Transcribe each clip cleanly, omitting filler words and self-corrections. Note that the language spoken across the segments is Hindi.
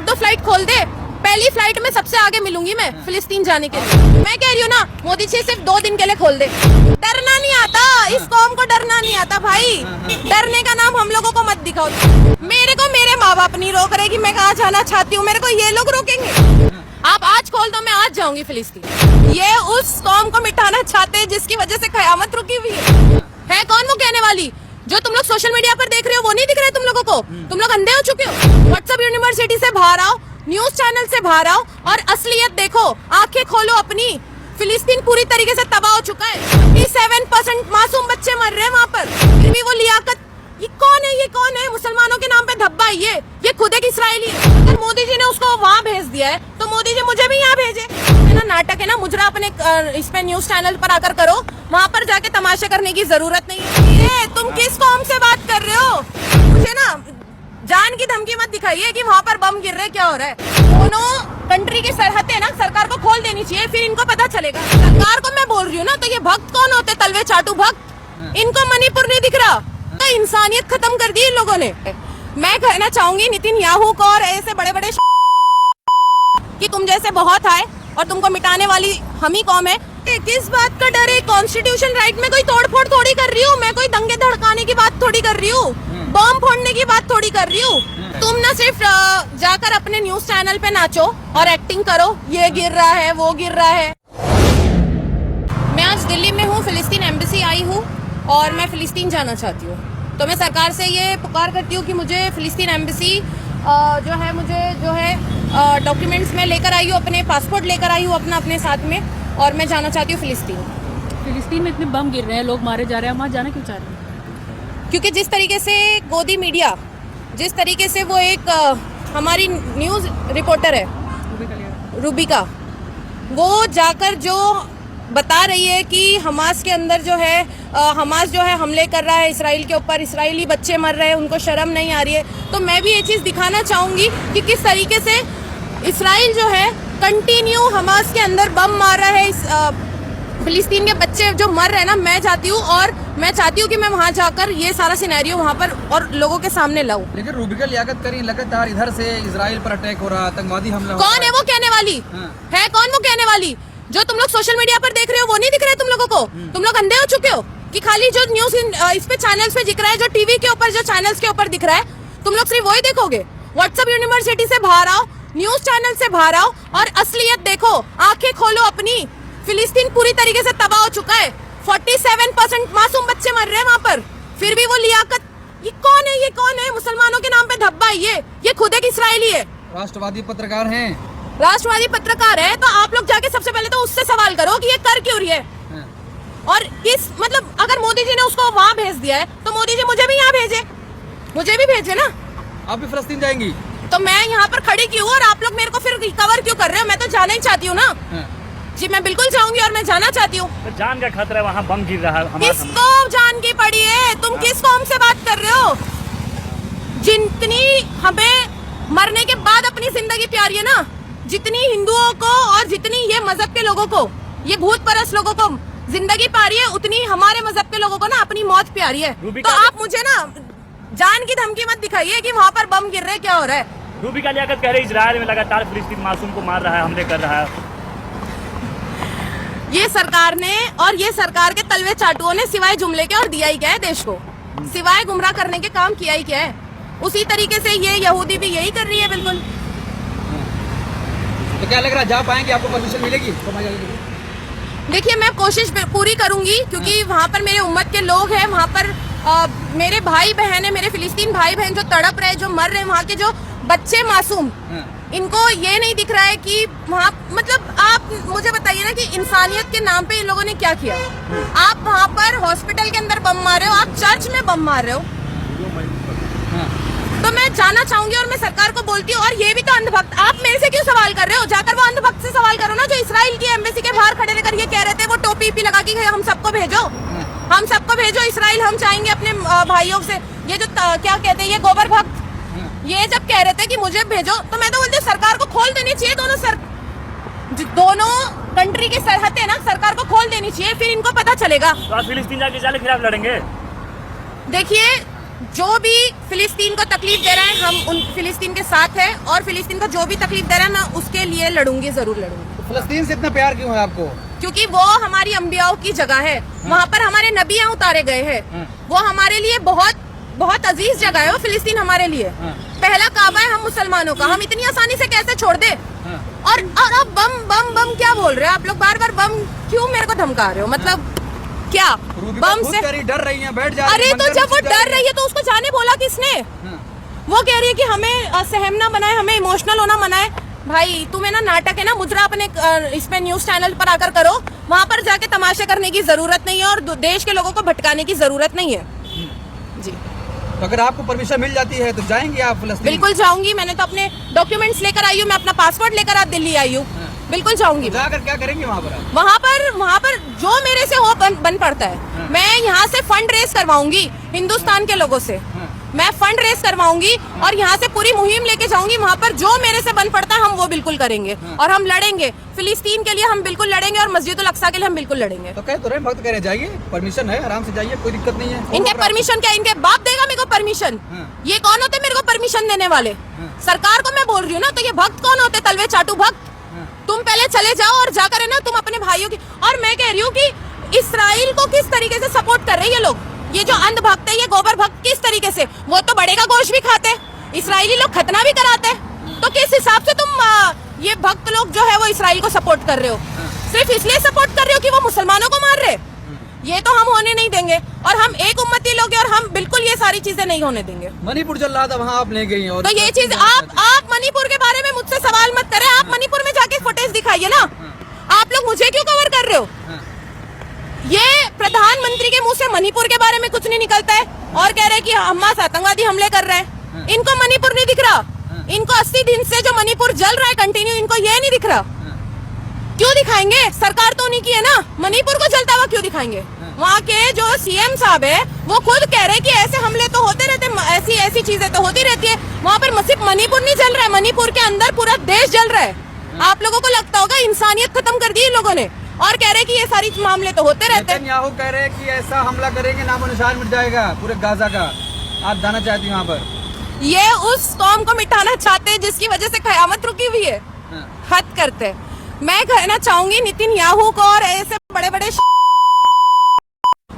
दो फ्लाइट खोल दे, पहली फ्लाइट में सबसे आगे मिलूंगी मैं फिलिस्तीन जाने के लिए। मैं कह रही हूँ ना, मोदी जी सिर्फ 2 दिन के लिए खोल दे। डरना नहीं आता, इस कौम को डरना नहीं आता भाई। डरने का नाम हम लोगों को मत दिखाओ। मेरे को मेरे माँ बाप नहीं रोक रहे कि मैं कहाँ जाना चाहती हूँ, मेरे को ये लोग रोकेंगे। आप आज खोल दो, मैं आज जाऊंगी फिलिस्तीन। ये उस कौम को मिटाना चाहते हैं जिसकी वजह से कयामत रुकी हुई है। कौन वो कहने वाली? जो तुम लोग सोशल मीडिया पर देख रहे हो वो नहीं दिख रहे तुम लोगों को? तुम लोग अंधे हो चुके हो। व्हाट्सएप यूनिवर्सिटी से बाहर आओ, न्यूज चैनल से बाहर आओ और असलियत देखो, आंखें खोलो अपनी। फिलिस्तीन पूरी तरीके से तबाह हो चुका है। 7% मासूम बच्चे मर रहे हैं वहाँ पर, फिर भी वो लियाकत। ये कौन है? ये कौन है? मुसलमानों के नाम पे धब्बा है ये खुद एक इसराइली है। अगर मोदी जी ने उसको वहाँ भेज दिया है तो मोदी जी मुझे भी यहाँ भेजे। ना नाटक है ना, मुजरा अपने इस पे न्यूज चैनल पर आकर करो, वहाँ पर जाके तमाशा करने की जरूरत नहीं है। तुम किस कौम से बात कर रहे हो? मुझे ना जान की धमकी मत दिखाइए कि वहाँ पर बम गिर रहे, क्या हो रहा है। दोनों कंट्री की सरहदें ना सरकार को खोल देनी चाहिए, फिर इनको पता चलेगा। सरकार को मैं बोल रही हूँ ना, तो ये भक्त कौन होते? तलवे चाटू भक्त। इनको मणिपुर नहीं दिख रहा? तो इंसानियत खत्म कर दी इन लोगों ने। मैं कहना चाहूंगी नेतन्याहू को और ऐसे बड़े बड़े कि तुम जैसे बहुत आए और तुमको मिटाने वाली हम ही कौम है। किस बात का डर है? कॉन्स्टिट्यूशन राइट में कोई तोड़फोड़ थोड़ी कर रही हूँ मैं, कोई दंगे धड़काने की बात थोड़ी कर रही हूँ, बम फोड़ने की बात थोड़ी कर रही हूँ। तुम ना सिर्फ जाकर अपने न्यूज चैनल पे नाचो और एक्टिंग करो, ये गिर रहा है, वो गिर रहा है। मैं आज दिल्ली में हूँ, फिलिस्तीन एम्बेसी आई हूँ और मैं फिलिस्तीन जाना चाहती हूँ। तो मैं सरकार से ये पुकार करती हूँ कि मुझे फिलिस्तीन एम्बेसी जो है डॉक्यूमेंट्स में लेकर आई हूँ, अपने पासपोर्ट लेकर आई हूँ अपने साथ में, और मैं जाना चाहती हूँ फिलिस्तीन। फिलिस्तीन में इतने बम गिर रहे हैं, लोग मारे जा रहे हैं, वहाँ जाना क्यों चाह रहे हैं? क्योंकि जिस तरीके से गोदी मीडिया, जिस तरीके से वो एक हमारी न्यूज़ रिपोर्टर है रूबिका, वो जाकर जो बता रही है कि हमास के अंदर जो है हमास जो है हमले कर रहा है इसराइल के ऊपर, इसराइली बच्चे मर रहे हैं, उनको शर्म नहीं आ रही है। तो मैं भी ये चीज़ दिखाना चाहूँगी कि किस तरीके से इसराइल जो है कंटिन्यू हमास के अंदर बम मार रहा है। फिलिस्तीन के बच्चे जो मर रहे हैं ना, मैं चाहती हूँ और मैं चाहती हूँ कि मैं वहाँ जाकर ये सारा सिनेरियो वहाँ पर और लोगों के सामने लाऊं। लेकिन रूबिका लियाकत करीम लगातार इधर से इजराइल पर अटैक हो रहा, आतंकवादी हमला। कौन है वो कहने वाली? है कौन वो कहने वाली? जो तुम लोग सोशल मीडिया पर देख रहे हो वो नहीं दिख रहे तुम लोगों को? तुम लोग अंधे हो चुके हो कि खाली जो न्यूज इस पे चैनल्स पे दिख रहा है, जो टीवी के ऊपर, जो चैनल्स के ऊपर दिख रहा है, तुम लोग सिर्फ वही देखोगे। व्हाट्सएप यूनिवर्सिटी से बाहर आओ, न्यूज चैनल से बाहर आओ और असलियत देखो, आंखें खोलो अपनी। फिलिस्तीन पूरी तरीके से तबाह हो चुका है। 47% मासूम बच्चे मर रहे हैं वहाँ पर, फिर भी वो लियाकत। ये कौन है? ये कौन है? मुसलमानों के नाम पे धब्बा है ये खुद एक इसराइली है। राष्ट्रवादी पत्रकार हैं। राष्ट्रवादी पत्रकार है तो आप लोग जाके सबसे पहले तो उससे सवाल करो कि ये कर क्यों रही है। और इस मतलब अगर मोदी जी ने उसको वहाँ भेज दिया है तो मोदी जी मुझे भी यहाँ भेजे, मुझे भी भेजे ना। आप भी फिलिस्तीन जाएंगी? तो मैं यहाँ पर खड़ी क्यों और आप लोग मेरे को फिर कवर क्यों कर रहे हो? मैं तो जाना ही चाहती हूँ ना जी, मैं बिल्कुल जाऊंगी और मैं जाना चाहती हूँ। तो जान का खतरा है, वहाँ बम गिर रहा है। किसको जान की पड़ी है? तुम किस कौम से बात कर रहे हो? जितनी हमें मरने के बाद अपनी जिंदगी प्यारी है ना, जितनी हिंदुओं को और जितनी ये मजहब के लोगों को, ये भूत परस्त लोगों को जिंदगी प्यारी है, उतनी हमारे मजहब के लोगों को ना अपनी मौत प्यारी है। तो आप मुझे ना जान की धमकी मत दिखाइए कि वहाँ पर बम गिर रहे, क्या हो रहा है। रूबिका लियाकत कह रहे इजराइल में लगातार फिलिस्तीन मासूम को मार रहा है, हमले कर रहा है। ये सरकार ने और ये सरकार के तलवे चाटुओं ने सिवाय जुमले के और दिया ही क्या है देश को? सिवाय गुमराह करने के काम किया ही क्या है? उसी तरीके से ये यहूदी भी यही कर रही है बिल्कुल। तो क्या लग रहा है, जा पाएंगे? आपको परमिशन मिलेगी? देखिए, मैं कोशिश पूरी करूंगी क्योंकि वहाँ पर मेरे उम्मत के लोग हैं, वहाँ पर मेरे भाई बहन है, मेरे फिलिस्तीन भाई बहन जो तड़प रहे, जो मर रहे, वहाँ के जो बच्चे मासूम, इनको ये नहीं दिख रहा है कि वहाँ मतलब आप मुझे बताइए ना कि इंसानियत के नाम पे इन लोगों ने क्या किया। आप वहाँ पर हॉस्पिटल के अंदर बम मार रहे हो, आप चर्च में बम मार रहे हो। तो मैं जाना चाहूंगी और मैं सरकार को बोलती हूँ। और ये भी तो अंधभक्त, आप मेरे से क्यों सवाल कर रहे हो? जाकर वो अंधभक्त से सवाल करो ना जो इसराइल की एम्बेसी के बाहर खड़े रहकर ये कह रहे थे, वो टोपी लगा के हम सबको भेजो, हम सबको भेजो इसराइल, हम चाहेंगे अपने भाइयों से। ये जो क्या कहते हैं, ये गोबर भक्त, ये जब कह रहे थे कि मुझे भेजो, तो मैं तो बोलती हूँ सरकार को खोल देनी चाहिए। दोनों कंट्री की सरहदें ना सरकार को खोल देनी चाहिए, फिर इनको पता चलेगा। तो आप फिलिस्तीन जाके फिर आप लड़ेंगे? देखिए, जो भी फिलिस्तीन को तकलीफ दे रहे हैं हम उन फिलिस्तीन के साथ हैं और फिलिस्तीन को जो भी तकलीफ दे रहा है मैं उसके लिए लड़ूंगी, जरूर लड़ूंगी। फिलिस्तीन से इतना प्यार क्यों है आपको? क्योंकि वो हमारी अंबियाओं की जगह है, वहाँ पर हमारे नबियाँ उतारे गए हैं, वो हमारे लिए बहुत बहुत अजीज जगह है वो फिलिस्तीन हमारे लिए। पहला काबा है हम मुसलमानों का, हम इतनी आसानी से कैसे छोड़ दे? और अब बम बम बम क्या बोल रहे हो आप लोग? बार बार बम क्यों मेरे को धमका रहे हो? मतलब क्या बम से डर रही है, बैठ जा। अरे तो जब वो डर रही है तो उसको जाने बोला किसने? वो कह रही है कि हमें सहमना बनाए, हमें इमोशनल होना बनाए। भाई तुम्हें ना नाटक है ना, मुद्रा अपने इस पे न्यूज चैनल पर आकर करो, वहाँ पर जाके तमाशे करने की जरूरत नहीं है और देश के लोगों को भटकाने की जरूरत नहीं है जी। तो अगर आपको परमिशन मिल जाती है तो जाएंगे आप फिलिस्तीन? बिल्कुल जाऊंगी, मैंने तो अपने डॉक्यूमेंट्स लेकर आई हूँ, मैं अपना पासपोर्ट लेकर आज दिल्ली आई हूँ, बिल्कुल जाऊंगी। जाकर क्या करेंगे वहाँ पर? वहाँ पर जो मेरे से हो बन पड़ता है, मैं यहाँ से फंड रेस करवाऊंगी हिंदुस्तान के लोगों से, मैं फंड रेस करवाऊंगी और यहाँ से पूरी मुहिम लेके जाऊंगी। वहाँ पर जो मेरे से बन पड़ता है हम वो बिल्कुल करेंगे और हम लड़ेंगे फिलिस्तीन के लिए, हम बिल्कुल लड़ेंगे और मस्जिद उल अक्सा के लिए हम बिल्कुल लड़ेंगे। तो कह तो रहे भक्त कह रहे जाइए, परमिशन है, आराम से जाइए, कोई दिक्कत नहीं है। इनके परमिशन क्या, इनके बाप देगा मेरे को परमिशन? ये कौन होते मेरे को परमिशन देने वाले? सरकार को मैं बोल रही हूँ ना, तो ये भक्त कौन होते? तलवे चाटू भक्त। तुम पहले चले जाओ और जाकर है ना तुम अपने भाइयों की। और मैं कह रही हूँ कि इस्राइल को किस तरीके से सपोर्ट कर रहे हैं ये लोग, ये जो अंध भक्त है, ये गोबर भक्त, किस तरीके से? वो तो बड़े का गोश्त भी खाते, इस्राइली लोग खतना भी कराते, तो किस हिसाब से तुम ये भक्त लोग जो है वो इस्राइल को सपोर्ट कर रहे हो? सिर्फ इसलिए सपोर्ट कर रहे हो कि वो मुसलमानों को मार रहे? ये तो हम होने नहीं देंगे और हम एक उम्मती लोग हैं और हम बिल्कुल ये सारी चीजें नहीं होने देंगे। मणिपुर चल रहा था, वहाँ आप ले गई हैं और तो ये चीज आप मणिपुर के बारे में मुझसे सवाल मत करें, आप मणिपुर में जाके फुटेज दिखाइए ना। आप लोग मुझे क्यों कवर कर रहे हो? ये प्रधानमंत्री के मुंह से मणिपुर के बारे में कुछ नहीं निकलता है और कह रहे हैं कि हमास आतंकवादी हमले कर रहे हैं। इनको मणिपुर नहीं दिख रहा, इनको 80 दिन से जो मणिपुर जल रहा है कंटिन्यू, इनको ये नहीं दिख रहा। क्यों दिखाएंगे? सरकार तो उन्हीं की है ना, मणिपुर को जलता हुआ क्यों दिखाएंगे? वहाँ के जो सीएम साहब है वो खुद कह रहे हैं कि ऐसे हमले तो होते रहते, ऐसी चीजें तो होती रहती है। वहाँ पर सिर्फ मणिपुर नहीं जल रहा है, मणिपुर के अंदर पूरा देश जल रहा है। आप लोगों को लगता होगा इंसानियत खत्म कर दी इन लोगों ने और कह रहे हैं कि ये सारी मामले तो होते रहते हैं। नेतन्याहू कह रहे हैं कि ऐसा हमला करेंगे नामो निशान मिट जाएगा पूरे गाजा का। आप जाना चाहती हैं वहाँ पर? ये उस कौम को मिटाना चाहते हैं जिसकी वजह से कयामत रुकी हुई है। हद करते हैं। मैं कहना चाहूंगी नेतन्याहू को और ऐसे बड़े बड़े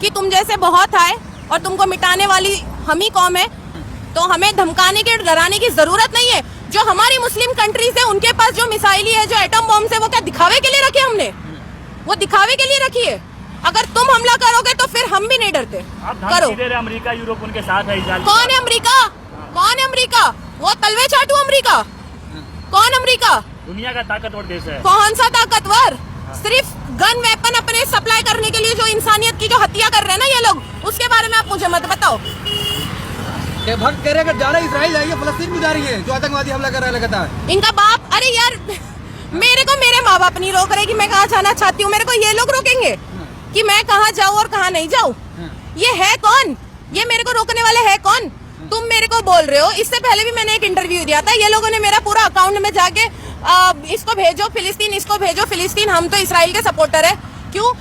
कि तुम जैसे बहुत आए और तुमको मिटाने वाली हम ही कौम है, तो हमें धमकाने के डराने की जरूरत नहीं है। जो हमारी मुस्लिम कंट्रीज है उनके पास जो मिसाइली है, जो एटम बॉम्ब है, वो क्या दिखावे के लिए रखे हमने? वो दिखावे के लिए रखी है। अगर तुम हमला करोगे तो फिर हम भी नहीं डरते। करो। अमेरिका यूरोप उनके साथ है। कौन है अमेरिका? कौन है अमेरिका? वो तलवे चाटू अमेरिका। कौन अमेरिका? दुनिया का ताकतवर देश है। कौन सा ताकतवर? सिर्फ गन वेपन अपने सप्लाई करने के लिए जो इंसानियत की जो हत्या कर रहे हैं ना ये लोग, उसके बारे में आप मुझे मत बताओ। भक्त कह रहे अगर जा रहे इजराइल जाइए, फिलिस्तीन भी जा रही है जो आतंकवादी हमला कर रहा है लगातार। इनका बाप, अरे यार मेरे को मेरे माँ बाप नहीं रोक रहे कि मैं कहाँ जाना चाहती हूँ, मेरे को ये लोग रोकेंगे कि मैं कहाँ जाऊँ और कहाँ नहीं जाऊँ? ये है कौन? ये मेरे को रोकने वाले है कौन? तुम मेरे को बोल रहे हो। इससे पहले भी मैंने एक इंटरव्यू दिया था, ये लोगों ने मेरा पूरा अकाउंट में जाके इसको भेजो फिलिस्तीन, इसको भेजो फिलिस्तीन, हम तो इसराइल के सपोर्टर है। क्यों?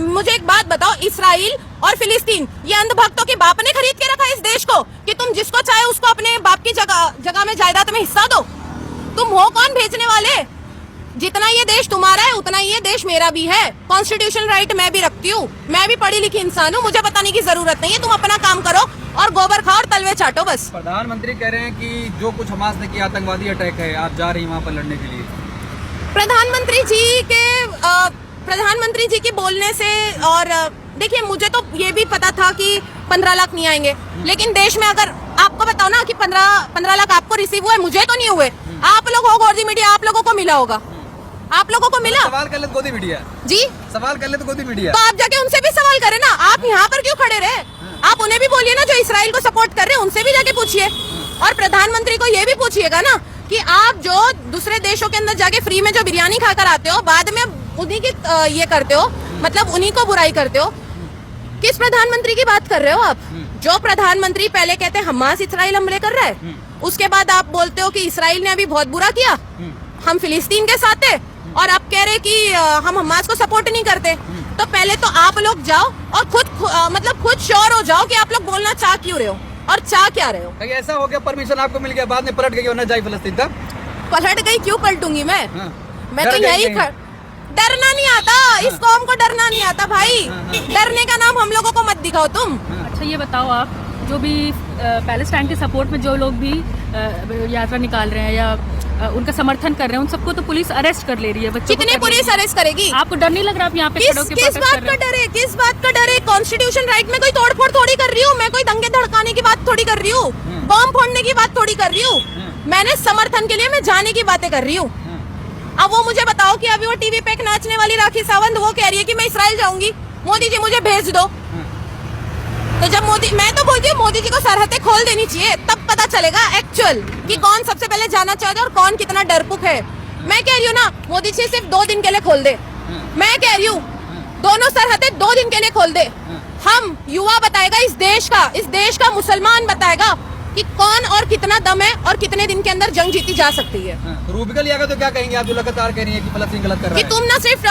मुझे एक बात बताओ, इसराइल और फिलिस्तीन ये अंधभक्तों के बाप ने खरीद के रखा इस देश को कि तुम जिसको चाहे उसको अपने बाप की जगह में जायदाद में हिस्सा दो? तुम हो कौन भेजने वाले? जितना ये देश तुम्हारा है उतना ये देश मेरा भी है। कॉन्स्टिट्यूशनल राइट मैं भी रखती हूँ, मैं भी पढ़ी लिखी इंसान हूँ, मुझे बताने की जरूरत नहीं है। तुम अपना काम करो और गोबर खाओ और तलवे चाटो बस। प्रधानमंत्री कह रहे हैं कि जो कुछ हमास ने किया आतंकवादी अटैक है, आप जा रही हैं वहाँ पर लड़ने के लिए। प्रधानमंत्री जी के बोलने से, और देखिए मुझे तो ये भी पता था कि 15 लाख नहीं आएंगे, लेकिन देश में अगर आपको बताओ ना कि 15 लाख आपको रिसीव हुए, मुझे तो नहीं हुए। आप लोग हो गोदी मीडिया, आप लोगों को मिला होगा, आप लोगों को मिला। सवाल कर ले तो गोदी मीडिया जी, सवाल कर ले तो गोदी मीडिया। तो आप जाके उनसे भी सवाल करें ना, आप यहाँ पर क्यों खड़े रहे? आप उन्हें भी बोलिए ना जो इसराइल को सपोर्ट कर रहे हैं, उनसे भी जाके पूछिए। और प्रधानमंत्री को ये भी पूछिएगा ना कि आप जो दूसरे देशों के अंदर जाके फ्री में जो बिरयानी खाकर आते हो, बाद में उन्हीं की ये करते हो, मतलब उन्हीं को बुराई करते हो। किस प्रधानमंत्री की बात कर रहे हो आप? जो प्रधानमंत्री पहले कहते हैं हमास इसराइल हमले कर रहा है, उसके बाद आप बोलते हो कि इसराइल ने अभी बहुत बुरा किया, हम फिलिस्तीन के साथ है, और आप कह रहे कि हम हमास को सपोर्ट नहीं करते। तो पहले तो आप लोग जाओ और खुद श्योर हो जाओ कि आप लोग बोलना चाह क्यों रहे हो। और चाह क्या रहे हो? कहीं ऐसा हो गया परमिशन आपको मिल गया, बाद में पलट गई और न जाए फिलिस्तीन तक? पलट गई क्यों पलटूंगी मैं? हाँ। मैं तो डर गई यही कहीं? डरना नहीं आता, इस कौम को डरना नहीं आता भाई। डरने का नाम हम लोगों को मत दिखाओ तुम। अच्छा ये बताओ आप, जो भी पैलेस्टाइन के सपोर्ट में जो लोग भी यात्रा निकाल रहे हैं या उनका समर्थन कर रहे हैं, उन सबको तो पुलिस अरेस्ट कर ले रही है। बच्चों को कितने कर ले पुलिस रही है। अरेस्ट करेगी? आपको डर नहीं लग रहा आप यहाँ पे खड़े होकर किस protest बात कर रहे का हैं? डर है? किस बात का डर है? कॉन्स्टिट्यूशन राइट में कोई तोड़फोड़ थोड़ी कर रही हूँ मैं, कोई दंगे धड़काने की बात थोड़ी कर रही हूँ, बम फोड़ने की बात थोड़ी कर रही हूँ। मैंने समर्थन के लिए मैं जाने की बातें कर रही हूँ। अब वो मुझे बताओ कि अभी वो टीवी पे एक नाचने वाली राखी सावंत वो कह रही है कि मैं इसराइल जाऊंगी, मोदी जी मुझे भेज दो। तो जब मैं तो बोलती हूँ मोदी जी को सरहदें खोल देनी चाहिए, तब पता चलेगा एक्चुअल कि कौन सबसे पहले जाना चाहता है और कौन कितना डरपुक है। मैं कह रही हूँ ना, मोदी जी सिर्फ 2 दिन के लिए खोल दे। मैं कह रही हूँ दोनों सरहदें 2 दिन के लिए खोल दे। हम युवा बताएगा इस देश का मुसलमान बताएगा कि कौन और कितना दम है और कितने दिन के अंदर जंग जीती जा सकती है। रूबिका लिया तो क्या कहेंगे आप, जो लगातार कह रही है कि फलस्तीन गलत कर रहा कि है? तुम ना सिर्फ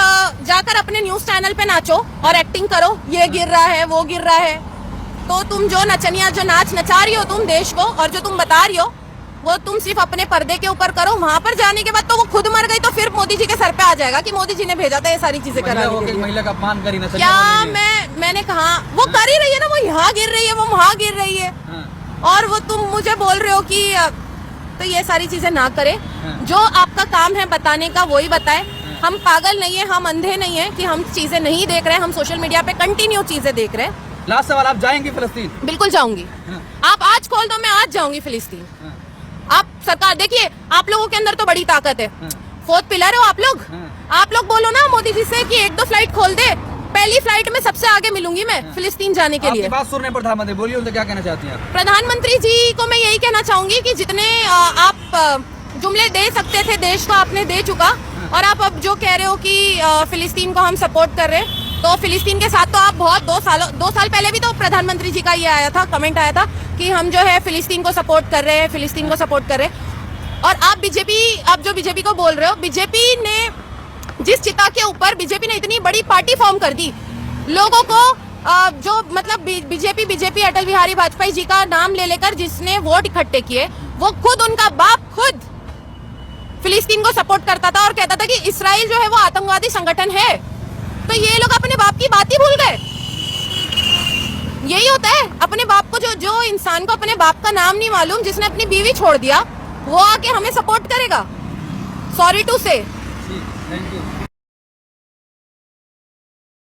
जाकर अपने न्यूज चैनल पे नाचो और एक्टिंग करो, ये गिर रहा है वो गिर रहा है, तो तुम जो नचनिया जो नाच नचा रही हो तुम देश को, और जो तुम बता रही हो वो तुम सिर्फ अपने पर्दे के ऊपर करो। वहां पर जाने के बाद तो वो खुद मर गई तो फिर मोदी जी के सर पे आ जाएगा कि मोदी जी ने भेजा था ये सारी चीजें कराने के लिए। महिला का अपमान करी ना? क्या मैंने कहा वो कर ही रही है ना, वो यहाँ गिर रही है वो वहां गिर रही है, और वो तुम मुझे बोल रहे हो कि तो ये सारी चीजें ना करे। जो आपका काम है बताने का वही बताए। हम पागल नहीं है, हम अंधे नहीं है कि हम चीजें नहीं देख रहे हैं। हम सोशल मीडिया पे कंटिन्यू चीजें देख रहे हैं। लास्ट सवाल, आप जाएंगे फिलिस्तीन? बिल्कुल जाऊंगी। आप आज खोल दो, मैं आज जाऊंगी फिलिस्तीन। आप सरकार देखिए, आप लोगों के अंदर तो बड़ी ताकत है, 4th पिलर हो आप लोग। आप लोग बोलो ना मोदी जी से कि 1-2 फ्लाइट खोल दे, पहली फ्लाइट में सबसे आगे मिलूंगी मैं फिलिस्तीन जाने के लिए। आपकी बात सुन रहे हैं प्रधानमंत्री, बोलिए उनसे क्या कहना चाहती हैं आप? प्रधानमंत्री जी को मैं यही कहना चाहूंगी कि जितने आप जुमले दे सकते थे देश को आपने दे चुका, और आप अब जो कह रहे हो कि फिलिस्तीन को हम सपोर्ट कर रहे हैं, तो फिलिस्तीन के साथ तो आप बहुत 2 साल पहले भी तो प्रधानमंत्री जी का ये आया था, कमेंट आया था कि हम जो है फिलिस्तीन को सपोर्ट कर रहे हैं, फिलिस्तीन को सपोर्ट कर रहे हैं। और आप जो बीजेपी को बोल रहे हो, बीजेपी ने जिस चिता के ऊपर बीजेपी ने इतनी बड़ी पार्टी फॉर्म कर दी, लोगों को जो मतलब बीजेपी अटल बिहारी वाजपेयी जी का नाम ले लेकर जिसने वोट इकट्ठे किए, वो खुद उनका बाप खुद फिलिस्तीन को सपोर्ट करता था और कहता था कि इसराइल जो है वो आतंकवादी संगठन है। तो ये लोग अपने बाप की बात ही भूल गए। यही होता है अपने बाप को, जो इंसान को अपने बाप का नाम नहीं मालूम, जिसने अपनी बीवी छोड़ दिया, वो आके हमें सपोर्ट करेगा। सॉरी टू से। Thank you.